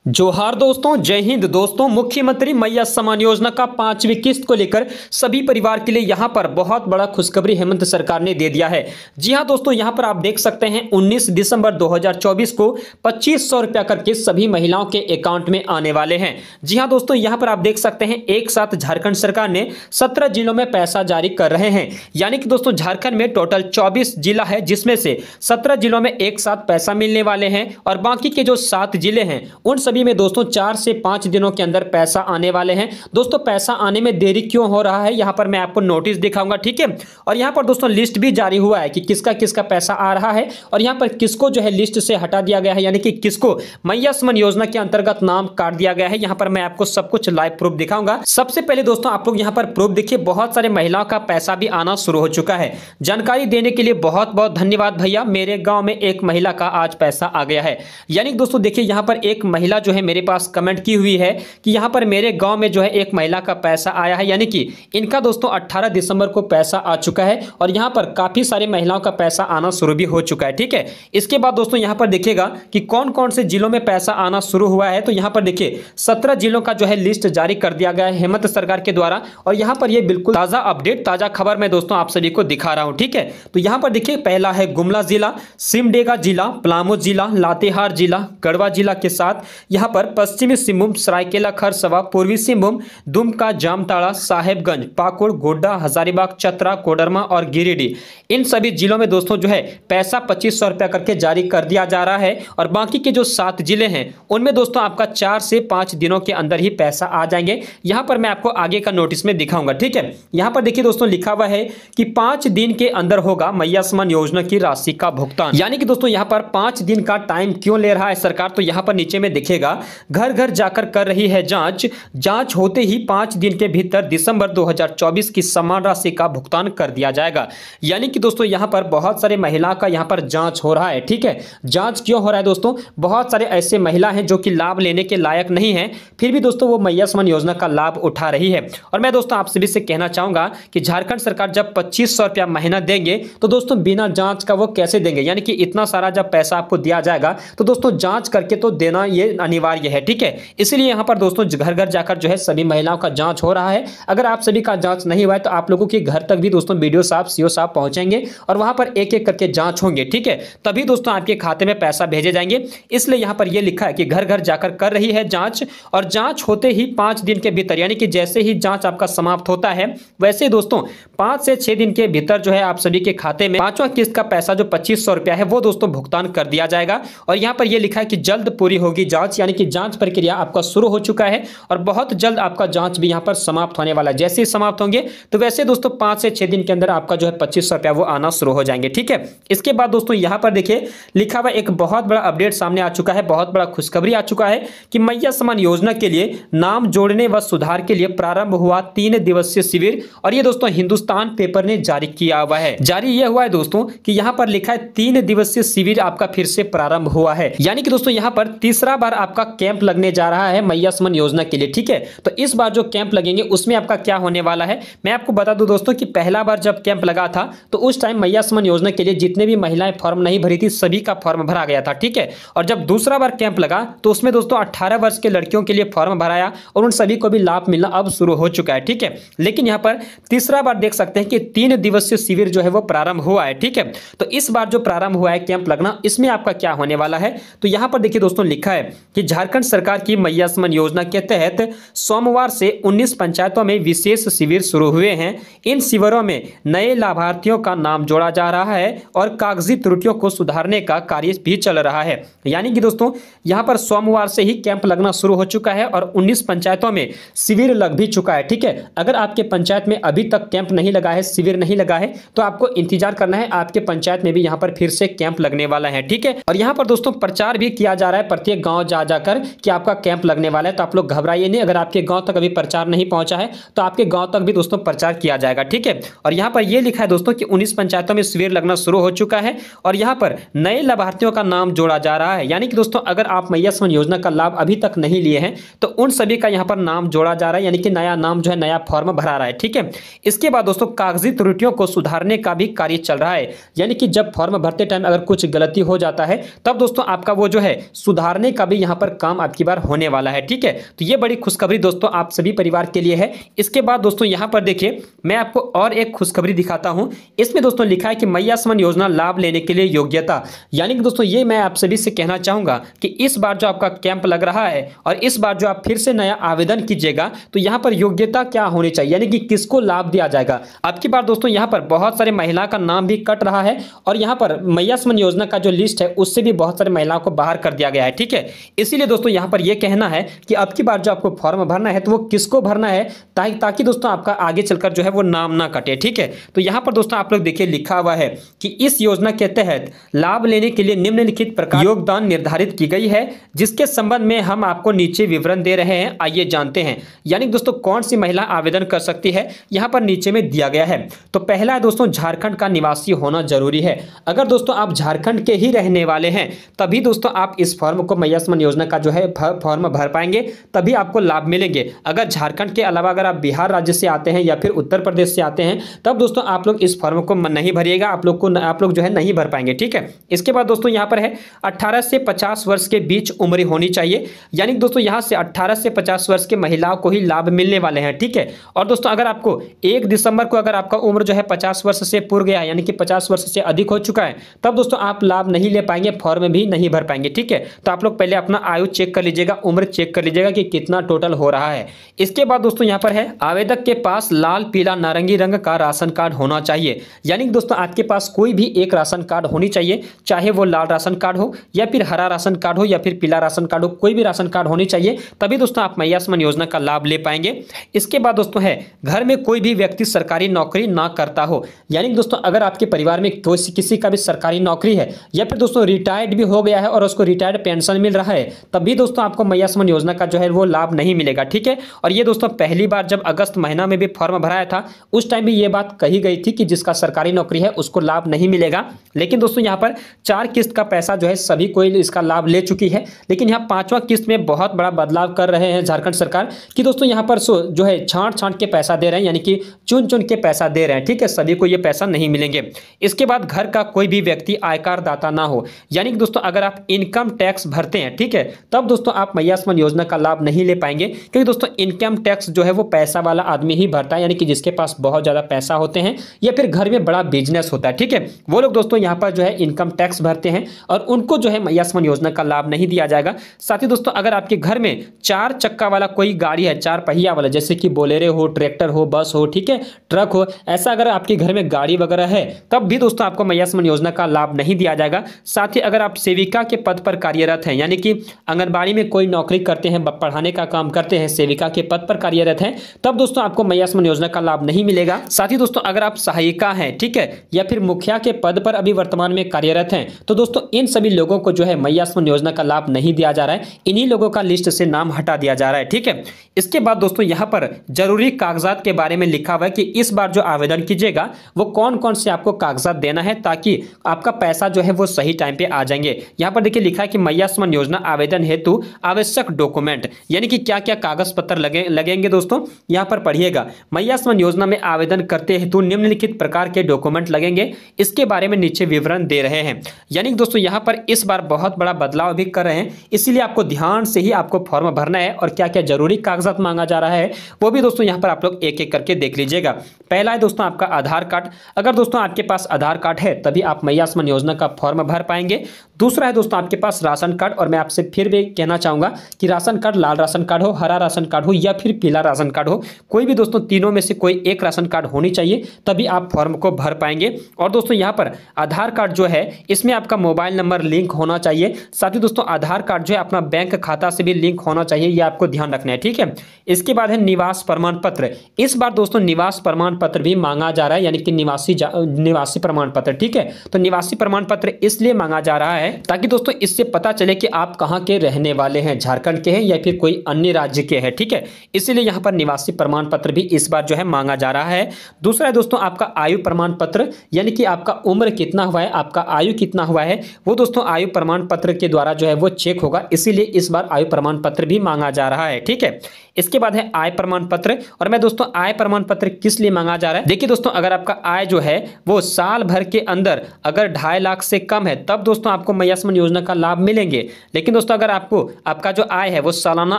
जोहार दोस्तों, जय हिंद दोस्तों। मुख्यमंत्री मैया सम्मान योजना का 5वीं किस्त को लेकर सभी परिवार के लिए यहां पर बहुत बड़ा खुशखबरी हेमंत सरकार ने दे दिया है। जी हां दोस्तों, यहां पर आप देख सकते हैं 19 दिसंबर 2024 को 2500 रुपया करके सभी महिलाओं के अकाउंट में आने वाले हैं। जी हां दोस्तों, यहां पर आप देख सकते हैं एक साथ झारखंड सरकार ने 17 जिलों में पैसा जारी कर रहे हैं। यानी कि दोस्तों झारखंड में टोटल 24 जिला है, जिसमें से 17 जिलों में एक साथ पैसा मिलने वाले हैं और बाकी के जो 7 जिले हैं उन सभी में दोस्तों 4 से 5 दिनों के अंदर पैसा आने वाले हैं। दोस्तों पैसा आने में देरी क्यों हो रहा है, यहां पर मैं आपको नोटिस दिखाऊंगा, ठीक है। और यहां पर दोस्तों लिस्ट भी जारी हुआ है कि किसका किसका पैसा आ रहा है और यहां पर किसको जो है लिस्ट से हटा दिया गया है, यानी कि किसको मैया सम्मान योजना के अंतर्गत नाम काट दिया गया है। यहां पर मैं आपको सब कुछ लाइव प्रूफ दिखाऊंगा। सबसे पहले दोस्तों आप लोग यहां पर प्रूफ देखिए, बहुत सारे महिलाओं का पैसा भी आना शुरू हो चुका है। जानकारी देने के लिए बहुत बहुत धन्यवाद भैया। मेरे गांव में एक महिला का आज पैसा आ गया है। यानी दोस्तों देखिए, यहां पर एक महिला जो है मेरे पास कमेंट की हुई है कि यहां पर मेरे गांव में जो है एक महिला का पैसा आया है। यानी कि इनका दोस्तों 18 दिसंबर को पैसा आ चुका है और यहां पर काफी सारे महिलाओं का पैसा आना शुरू भी हो चुका है, ठीक है। इसके बाद दोस्तों यहां पर देखिएगा कि कौन कौन से जिलों में पैसा आना शुरू हुआ है। तो यहां पर देखिए 17 जिलों का जो है लिस्ट जारी कर दिया गया है हेमंत सरकार के द्वारा और यहां पर ये बिल्कुल ताजा अपडेट, ताजा खबर मैं दोस्तों आप सभी को दिखा रहा हूं, ठीक है। तो यहां पर देखिए पहला है गुमला जिला, सिमडेगा जिला, पलामू जिला, लातेहार जिला, गढ़वा जिला के साथ यहां पर पश्चिमी सिंहभूम, सरायकेला खरसावां, पूर्वी सिंहभूम, दुमका, जामताड़ा, साहेबगंज, पाकुड़, गोड्डा, हजारीबाग, चतरा, कोडरमा और गिरिडीह। इन सभी जिलों में दोस्तों जो है पैसा 2500 रुपया करके जारी कर दिया जा रहा है और बाकी के जो 7 जिले हैं उनमें दोस्तों आपका 4 से 5 दिनों के अंदर ही पैसा आ जाएंगे। यहां पर मैं आपको आगे का नोटिस में दिखाऊंगा, ठीक है। यहां पर देखिए दोस्तों लिखा हुआ है कि 5 दिन के अंदर होगा मैया सम्मान योजना की राशि का भुगतान। यानी कि दोस्तों यहां पर 5 दिन का टाइम क्यों ले रहा है सरकार, तो यहां पर नीचे में दिखेगा घर घर जाकर कर रही है जांच होते ही 5 दिन के भीतर दिसंबर 2024 की समान राशि का भुगतान कर दिया जाएगा। यानी कि दोस्तों यहां पर बहुत सारे महिला का यहां पर जांच हो रहा है, ठीक है। जांच क्यों हो रहा है दोस्तों, बहुत सारे ऐसे महिला हैं जो कि लाभ लेने के लायक नहीं है, फिर भी दोस्तों वो मैया सम्मान योजना का लाभ उठा रही है। और मैं दोस्तों आप सभी से कहना चाहूंगा कि झारखंड सरकार जब 2500 रुपया महीना देंगे तो दोस्तों बिना जांच का वो कैसे देंगे। यानी कि इतना सारा जब पैसा आपको दिया जाएगा तो दोस्तों जांच करके तो देना ये अनिवार्य है, ठीक है। इसलिए यहां पर दोस्तों घर घर जाकर जो है सभी महिलाओं का जांच हो रहा है। अगर आप सभी का जांच नहीं हुआ है तो आप लोगों के घर तक भी दोस्तों बीडीओ साहब, सीओ साहब पहुंचेंगे और वहां पर एक एक करके जांच होंगे, ठीक है। तभी दोस्तों आपके खाते में पैसा भेजे जाएंगे। इसलिए यहां पर यह लिखा है कि घर घर जाकर कर रही है जांच और जांच होते ही 5 दिन के भीतर, यानी कि जैसे ही जांच आपका समाप्त होता है वैसे ही दोस्तों 5 से 6 दिन के भीतर जो है आप सभी के खाते में 5वां किस्त का पैसा जो 2500 रुपया है वो दोस्तों भुगतान कर दिया जाएगा। और यहां पर यह लिखा है कि जल्द पूरी होगी जांच, यानी कि जांच प्रक्रिया आपका शुरू हो चुका है और बहुत जल्द आपका जांच भी यहां पर समाप्त होने वाला है। जैसे ही समाप्त होंगे तो वैसे दोस्तों 5 से 6 दिन के अंदर आपका जो है 2500 रुपया वो आना शुरू हो जाएंगे, ठीक है। इसके बाद दोस्तों यहां पर देखिए लिखा हुआ एक बहुत बड़ा अपडेट सामने आ चुका है, बहुत बड़ा खुशखबरी आ चुका है कि मैया सम्मान योजना के लिए नाम जोड़ने व सुधार के लिए प्रारंभ हुआ 3 दिवसीय शिविर। और ये दोस्तों हिंदुस्तान पेपर ने जारी किया हुआ है। जारी यह हुआ है दोस्तों कि यहां पर लिखा है 3 दिवसीय शिविर आपका फिर से प्रारंभ हुआ है। यानी कि दोस्तों यहां पर तीसरा बार आपका कैंप लगने जा रहा है मैया सम्मान योजना के लिए, ठीक है। तो इस बार जो कैंप लगेंगे उसमें आपका क्या होने वाला है मैं आपको बता दूं दोस्तों कि पहला बार जब कैंप लगा था तो उस टाइम मैया सम्मान योजना के लिए जितने भी महिलाएं फॉर्म नहीं भरी थी सभी का फॉर्म भरा गया था, ठीक है। और जब दूसरा बार कैंप लगा तो उसमें दोस्तों 18 वर्ष के लड़कियों के लिए फॉर्म भराया और उन सभी को भी लाभ मिलना अब शुरू हो चुका है, ठीक है। लेकिन यहां पर तीसरा बार देख सकते हैं कि 3 दिवसीय शिविर जो है वो प्रारंभ हुआ है, ठीक है। तो इस बार जो प्रारंभ हुआ है कैंप लगना, इसमें आपका क्या होने वाला है तो यहां पर देखिए दोस्तों लिखा है कि झारखंड सरकार की मैया सम्मान योजना के तहत सोमवार से 19 पंचायतों में विशेष शिविर शुरू हुए हैं। इन शिविरों में नए लाभार्थियों का नाम जोड़ा जा रहा है और कागजी त्रुटियों को सुधारने का कार्य भी चल रहा है। यानी कि दोस्तों यहां पर सोमवार से ही कैंप लगना शुरू हो चुका है और 19 पंचायतों में शिविर लग भी चुका है, ठीक है। अगर आपके पंचायत में अभी तक कैंप नहीं लगा है, शिविर नहीं लगा है तो आपको इंतजार करना है, आपके पंचायत में भी यहां पर फिर से कैंप लगने वाला है, ठीक है। और यहां पर दोस्तों प्रचार भी किया जा रहा है प्रत्येक गांव जा जाकर कि आपका कैंप लगने वाला है। तो आप लोग घबराइए नहीं, अगर आपके गांव तक अभी प्रचार नहीं पहुंचा है तो आपके गांव तक भी दोस्तों प्रचार किया जाएगा, ठीक है। और यहां पर यह लिखा है दोस्तों कि 19 पंचायतों में शिविर लगना शुरू हो चुका है और यहां पर नए लाभार्थियों का नाम जोड़ा जा रहा है। यानी कि दोस्तों अगर आप मैया सम्मान योजना का लाभ अभी तक नहीं लिए हैं तो उन सभी का यहां पर नाम जोड़ा जा रहा है, यानी कि नया नाम जो है नया फॉर्म भरा रहा है, ठीक है। इसके बाद दोस्तों कागजी त्रुटियों को सुधारने का भी कार्य चल रहा है। यानी कि जब फॉर्म भरते टाइम अगर कुछ गलती हो जाता है तब दोस्तों आपका वो जो है सुधारने का भी यहां पर काम आपकी बार होने वाला है। ठीक है, तो ये बड़ी खुशखबरी दोस्तों आप सभी परिवार के लिए है। इसके बाद दोस्तों यहाँ पर देखिए मैं आपको और एक खुशखबरी दिखाता हूँ। इसमें दोस्तों लिखा है कि मैया समान योजना लाभ लेने के लिए योग्यता, यानी कि दोस्तों ये मैं आप सभी से कहना चाहूंगा कि इस बार जो आपका कैंप लग रहा है और इस बार जो आप फिर से नया आवेदन कीजिएगा तो यहाँ पर योग्यता क्या होनी चाहिए, यानी कि किसको लाभ दिया जाएगा। अब की बार दोस्तों यहाँ पर बहुत सारे महिला का नाम भी कट रहा है और यहाँ पर मैया समान योजना का जो लिस्ट है उससे भी बहुत सारे महिलाओं को बाहर कर दिया गया है। ठीक है, इसीलिए दोस्तों यहाँ पर यह कहना है कि अब की बार जो आपको फॉर्म भरना है तो वो किसको भरना है ताकि दोस्तों आपका आगे चलकर जो है वो नाम ना कटे। ठीक है, तो यहाँ पर दोस्तों आप लोग देखिए लिखा हुआ है कि इस योजना के तहत लाभ लेने के लिए निम्नलिखित प्रकार योगदान निर्धारित की गई है, जिसके संबंध में हम आपको नीचे विवरण दे रहे हैं। आइए जानते हैं, यानी दोस्तों कौन सी महिला आवेदन कर सकती है, यहाँ पर नीचे में दिया गया है। तो पहला है दोस्तों झारखंड का निवासी होना जरूरी है। अगर दोस्तों आप झारखंड के ही रहने वाले हैं तभी दोस्तों आप इस फॉर्म को मैया समान योजना का जो है फॉर्म भर पाएंगे, तभी आपको लाभ मिलेंगे। अगर झारखंड के अलावा अगर आप बिहार राज्य से आते हैं या फिर उत्तर प्रदेश से आते हैं तब दोस्तों आप लोग इस फॉर्म को नहीं भरिएगा, आप लोग जो है नहीं भर पाएंगे। ठीक है, इसके बाद दोस्तों यहाँ पर है 18 से 50 वर्ष के बीच उम्र होनी चाहिए, यानी दोस्तों यहाँ से 18 से 50 वर्ष के महिलाओं को ही लाभ मिलने वाले हैं। ठीक है, और दोस्तों अगर आपको 1 दिसंबर को अगर आपका उम्र जो है 50 वर्ष से पूर्व गया है, यानी कि 50 वर्ष से अधिक हो चुका है, तब दोस्तों आप लाभ नहीं ले पाएंगे, फॉर्म भी नहीं भर पाएंगे। ठीक है, तो आप लोग पहले अपना आयु चेक कर लीजिएगा, उम्र चेक कर लीजिएगा कि कितना टोटल हो रहा है। इसके बाद दोस्तों यहाँ पर है आवेदक के पास लाल पीला नारंगी रंग का राशन कार्ड होना चाहिए, यानी कि दोस्तों आपके पास कोई भी एक राशन कार्ड होनी चाहिए, चाहे वो लाल राशन कार्ड हो या फिर हरा राशन कार्ड हो या फिर पीला राशन कार्ड हो, कोई भी राशन कार्ड होनी चाहिए, तभी दोस्तों आप मैया समान योजना का लाभ ले पाएंगे। इसके बाद दोस्तों है घर में कोई भी व्यक्ति सरकारी नौकरी ना करता हो, यानी कि दोस्तों अगर आपके परिवार में किसी का भी सरकारी नौकरी है या फिर दोस्तों रिटायर्ड भी हो गया है और उसको रिटायर्ड पेंशन मिल रहा है, तब भी दोस्तों आपको मैया समान योजना का जो है वो लाभ नहीं मिलेगा। ठीक है, और ये दोस्तों पहली बार जब अगस्त महीना में भी फॉर्म भराया था उस टाइम भी ये बात कही गई थी कि जिसका सरकारी नौकरी है उसको लाभ नहीं मिलेगा। लेकिन दोस्तों यहाँ पर 4 किस्त का पैसा जो है सभी कोई इसका लाभ ले चुकी है, लेकिन यहाँ 5वां किस्त में बहुत बड़ा बदलाव कर रहे हैं झारखंड सरकार कि दोस्तों यहाँ पर जो है छांट के पैसा दे रहे हैं, यानी कि चुन के पैसा दे रहे हैं। ठीक है, सभी को ये पैसा नहीं मिलेंगे। इसके बाद घर का कोई भी व्यक्ति आयकर दाता ना हो, यानी कि दोस्तों अगर आप इनकम टैक्स भरते हैं, ठीक है, तब दोस्तों आप मैया समान योजना का लाभ नहीं ले पाएंगे, क्योंकि दोस्तों इनकम टैक्स जो है वो पैसा वाला आदमी ही भरता है, यानी कि जिसके पास बहुत ज्यादा पैसा होते हैं या फिर घर में बड़ा बिजनेस होता है। ठीक है, वो लोग दोस्तों यहाँ पर जो है इनकम टैक्स भरते हैं और उनको जो है मैया समान योजना का लाभ नहीं दिया जाएगा। साथ ही दोस्तों अगर आपके घर में 4 चक्का वाला कोई गाड़ी है, 4 पहिया वाला, जैसे कि बोलेरो हो, ट्रैक्टर हो, बस हो, ठीक है, ट्रक हो, ऐसा अगर आपके घर में गाड़ी वगैरह है तब भी दोस्तों आपको मैया समान योजना का लाभ नहीं दिया जाएगा। साथ ही अगर आप सेविका के पद पर कार्यरत हैं, यानी कि आंगनबाड़ी में कोई नौकरी करते हैं, पढ़ाने का काम करते हैं, सेविका के पद पर कार्यरत हैं, तब दोस्तों आपको मैया समान योजना का लाभ नहीं मिलेगा। साथ ही दोस्तों अगर आप सहायिका हैं, ठीक है, या फिर मुखिया के पद पर अभी वर्तमान में कार्यरत हैं, तो दोस्तों इन सभी लोगों को जो है मैया समान योजना का लाभ नहीं दिया जा रहा है, इन्हीं लोगों का लिस्ट से नाम हटा दिया जा रहा है। ठीक है, इसके बाद दोस्तों यहाँ पर जरूरी कागजात के बारे में लिखा हुआ है कि इस बार जो आवेदन कीजिएगा वो कौन कौन से आपको कागजात देना है ताकि आपका पैसा जो है वो सही टाइम पे आ जाएंगे। यहाँ पर देखिए लिखा है कि मैया समान योजना आवेदन हेतु आवश्यक डॉक्यूमेंट, यानी कि क्या क्या कागज पत्र लगेंगे दोस्तों, यहाँ पर पढ़िएगा। मैया समान योजना में आवेदन करते हेतु निम्नलिखित प्रकार के डॉक्यूमेंट लगेंगे, इसके बारे में नीचे विवरण दे रहे हैं। यानी कि दोस्तों यहाँ पर इस बार बहुत बड़ा बदलाव भी कर रहे हैं, इसीलिए आपको ध्यान से ही आपको फॉर्म भरना है और क्या क्या जरूरी कागजात मांगा जा रहा है वो भी दोस्तों यहाँ पर आप लोग एक एक करके देख लीजिएगा। पहला है दोस्तों आपका आधार कार्ड, अगर दोस्तों आपके पास आधार कार्ड है तभी आप मैया समान योजना का फॉर्म भर पाएंगे। दूसरा है दोस्तों आपके पास राशन कार्ड, और मैं आपसे फिर भी कहना चाहूंगा कि राशन कार्ड लाल राशन कार्ड हो, हरा राशन कार्ड हो या फिर पीला राशन कार्ड हो, कोई भी दोस्तों तीनों में से कोई एक राशन कार्ड होनी चाहिए, तभी आप फॉर्म को भर पाएंगे। और दोस्तों यहाँ पर आधार कार्ड जो है इसमें आपका मोबाइल नंबर लिंक होना चाहिए, साथ ही दोस्तों आधार कार्ड जो है अपना बैंक खाता से भी लिंक होना चाहिए, ये आपको ध्यान रखना है। ठीक है, इसके बाद है निवास प्रमाण पत्र। इस बार दोस्तों निवास प्रमाण पत्र भी मांगा जा रहा है, यानी कि निवासी प्रमाण पत्र। ठीक है, तो निवासी प्रमाण पत्र इसलिए मांगा जा रहा है ताकि दोस्तों इससे पता चले कि आप कहां के रहने वाले हैं, झारखंड के हैं या फिर कोई अन्य राज्य के हैं। ठीक है, इसीलिए यहां पर निवासी प्रमाण पत्र भी इस बार जो है मांगा जा रहा है। दूसरा है दोस्तों आपका आयु प्रमाण पत्र, यानी कि आपका उम्र कितना हुआ है, आपका आयु कितना हुआ है, वो दोस्तों आयु प्रमाण पत्र के द्वारा जो है वो चेक होगा, इसीलिए इस बार आयु प्रमाण पत्र भी मांगा जा रहा है। ठीक है, इसके बाद है आय प्रमाण पत्र। और मैं दोस्तों आय प्रमाण पत्र किस लिए मांगा जा रहा है, देखिए दोस्तों, अगर आपका आय जो है वो साल भर के अंदर अगर 2.5 लाख से कम है तब दोस्तों आपको मैया सम्मान योजना का लाभ मिलेंगे। लेकिन दोस्तों अगर आपका जो आय है वो सालाना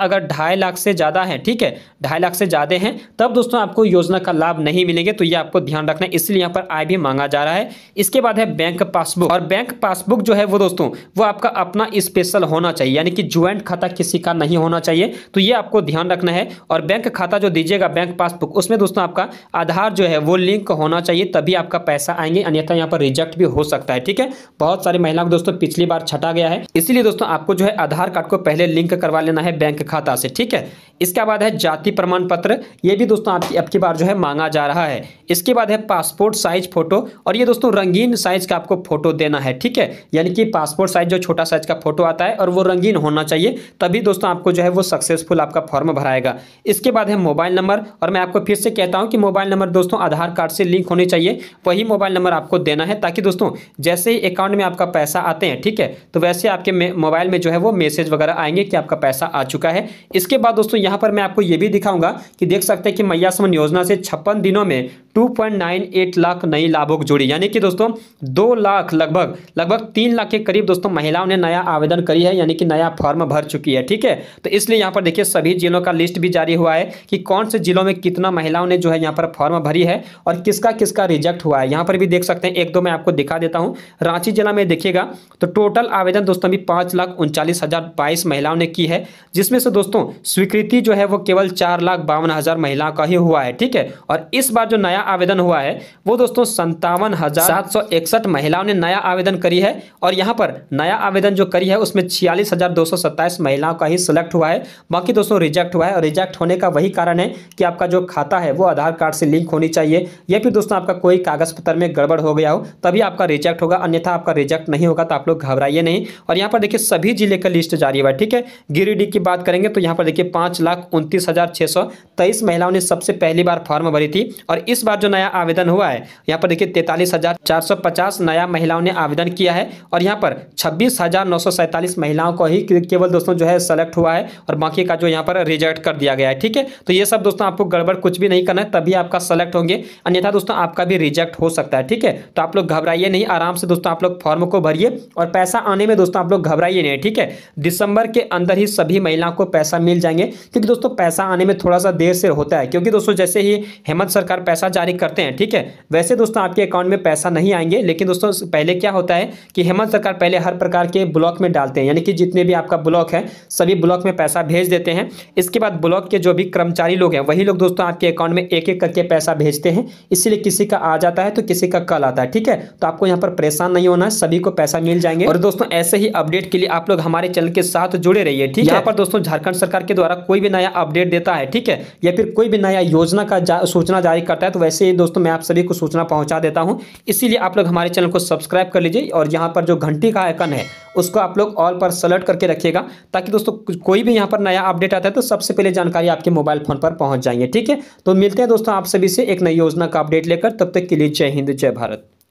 अगर 2.5 लाख से ज्यादा है, ठीक है, 2.5 लाख से ज्यादा है, तब दोस्तों आपको योजना का लाभ नहीं मिलेंगे। तो ये आपको ध्यान रखना है, इसलिए यहाँ पर आय भी मांगा जा रहा है। इसके बाद है बैंक पासबुक। और बैंक पासबुक जो है वो दोस्तों वो आपका अपना स्पेशल होना चाहिए, यानी कि ज्वाइंट खाता किसी का नहीं होना चाहिए। तो ये आपको ध्यान रखना है। और बैंक खाता जो दीजिएगा बैंक पासबुक, उसमें दोस्तों आपका आधार जो है वो लिंक होना चाहिए, तभी आपका पैसा आएंगे, अन्यथा यहाँ पर रिजेक्ट भी हो सकता है। ठीक है, बहुत सारी महिलाओं को दोस्तों पिछली बार छटा गया है, इसीलिए दोस्तों आपको जो है आधार कार्ड को पहले लिंक करवा लेना है बैंक खाता से। ठीक है, इसके बाद है जाति प्रमाण पत्र, ये भी दोस्तों आपकी बार जो है मांगा जा रहा है। इसके बाद है पासपोर्ट साइज फोटो, और ये दोस्तों रंगीन साइज का आपको फोटो देना है। ठीक है, यानी कि पासपोर्ट साइज जो छोटा साइज का फोटो आता है और वो रंगीन होना चाहिए, तभी दोस्तों आपको जो है वो सक्सेसफुल आपका फॉर्म भराएगा। इसके बाद है मोबाइल नंबर, और मैं आपको फिर से कहता हूं कि मोबाइल नंबर दोस्तों आधार कार्ड से लिंक होनी चाहिए, वही मोबाइल नंबर आपको देना है, ताकि दोस्तों जैसे ही अकाउंट में आपका पैसा आते हैं, ठीक है, तो वैसे आपके मोबाइल में जो है वो मैसेज वगैरह आएंगे कि आपका पैसा आ चुका है। इसके बाद दोस्तों यहाँ पर मैं आपको ये भी दिखाऊंगा कि देख सकते हैं कि मैया सम्मान योजना से 56 दिनों में 2.98 लाख नई लाभुक जुड़ी, यानी कि दोस्तों 2 लाख लगभग 3 लाख के करीब दोस्तों महिलाओं ने नया आवेदन करी है, यानी कि नया फॉर्म भर चुकी है। ठीक है, तो इसलिए यहाँ पर देखिए सभी जिलों का लिस्ट भी जारी हुआ है कि कौन से जिलों में कितना महिलाओं ने जो है यहाँ पर फॉर्म भरी है और किसका किसका रिजेक्ट हुआ है। यहाँ पर भी देख सकते हैं, एक दो मैं आपको दिखा देता हूँ। रांची जिला में देखिएगा तो टोटल आवेदन दोस्तों अभी 5,39,022 महिलाओं ने की है, जिसमें से दोस्तों स्वीकृति जो है वो केवल 4,52,000 महिलाओं का ही हुआ है। ठीक है, और इस बार जो नया आवेदन हुआ है वो दोस्तों 57,761 महिलाओं ने नया आवेदन करी है, और यहाँ पर नया आवेदन जो करी है उसमें 46,227 महिलाओं का ही सिलेक्ट हुआ है, बाकी दोस्तों रिजेक्ट हुआ है। और रिजेक्ट होने का वही कारण है कि आपका जो खाता है वो आधार कार्ड से लिंक होनी चाहिए, या फिर दोस्तों आपका कोई कागज पत्र में गड़बड़ हो गया हो, तभी आपका रिजेक्ट होगा, अन्यथा आपका रिजेक्ट नहीं होगा। तो आप लोग घबराइए नहीं। और यहाँ पर देखिए सभी जिले का लिस्ट जारी हुआ है। ठीक है, गिरिडीह की बात करेंगे तो यहाँ पर देखिए 5,29,623 महिलाओं ने सबसे पहली बार फॉर्म भरी थी, और इस बार जो नया आवेदन हुआ है यहाँ पर देखिए 43,450 नया महिलाओं ने आवेदन किया है, और यहाँ पर 26,947 महिलाओं को ही केवल दोस्तों जो है सेलेक्ट हुआ है, और बाकी का जो यहाँ पर रिजेक्ट कर दिया गया है। ठीक है, तो ये सब दोस्तों आपको गड़बड़ कुछ भी नहीं करना है, तभी आपका सेलेक्ट होंगे, अन्यथा दोस्तों आपका भी रिजेक्ट हो सकता है। ठीक है, तो आप लोग घबराइए नहीं, आराम से दोस्तों आप लोग फॉर्म को भरिए, और पैसा आने में दोस्तों आप लोग घबराइए नहीं। ठीक है, दिसंबर के अंदर ही सभी महिलाओं को पैसा मिल जाएंगे, क्योंकि दोस्तों पैसा आने में थोड़ा सा देर से होता है, क्योंकि दोस्तों जैसे ही हेमंत सरकार पैसा जारी करते हैं, ठीक है, वैसे दोस्तों आपके अकाउंट में पैसा नहीं आएंगे। लेकिन दोस्तों पहले क्या होता है कि हेमंत सरकार पहले हर प्रकार के ब्लॉक में डालते हैं, यानी कि जितने भी आपका ब्लॉक है सभी ब्लॉक में पैसा भेज देते हैं। इसके बाद ब्लॉक के जो भी कर्मचारी लोग हैं वही लोग दोस्तों आपके अकाउंट में एक एक करके पैसा भेजते हैं, इसलिए किसी का आ जाता है तो किसी का कल आता है। ठीक है, तो आपको यहाँ पर परेशान नहीं होना है, सभी को पैसा मिल जाएंगे। और दोस्तों ऐसे ही अपडेट के लिए आप लोग हमारे चैनल के साथ जुड़े रहिए। ठीक है, यहाँ पर दोस्तों झारखंड सरकार के द्वारा कोई भी नया अपडेट देता है, ठीक है, या फिर कोई भी नया योजना का सूचना जारी करता है, तो वैसे ही दोस्तों मैं आप सभी को सूचना पहुंचा देता हूं। इसीलिए आप लोग हमारे चैनल को सब्सक्राइब कर लीजिए, और यहाँ पर जो घंटी का आइकन है उसको आप लोग ऑल पर सेलेक्ट करके रखिएगा, ताकि दोस्तों कोई भी यहाँ पर नया अपडेट आता है तो सबसे पहले जानकारी आपके मोबाइल फोन पर पहुंच जाएंगे। ठीक है, तो मिलते हैं दोस्तों आप सभी से एक नई योजना का अपडेट लेकर, तब तक के लिए जय हिंद जय भारत।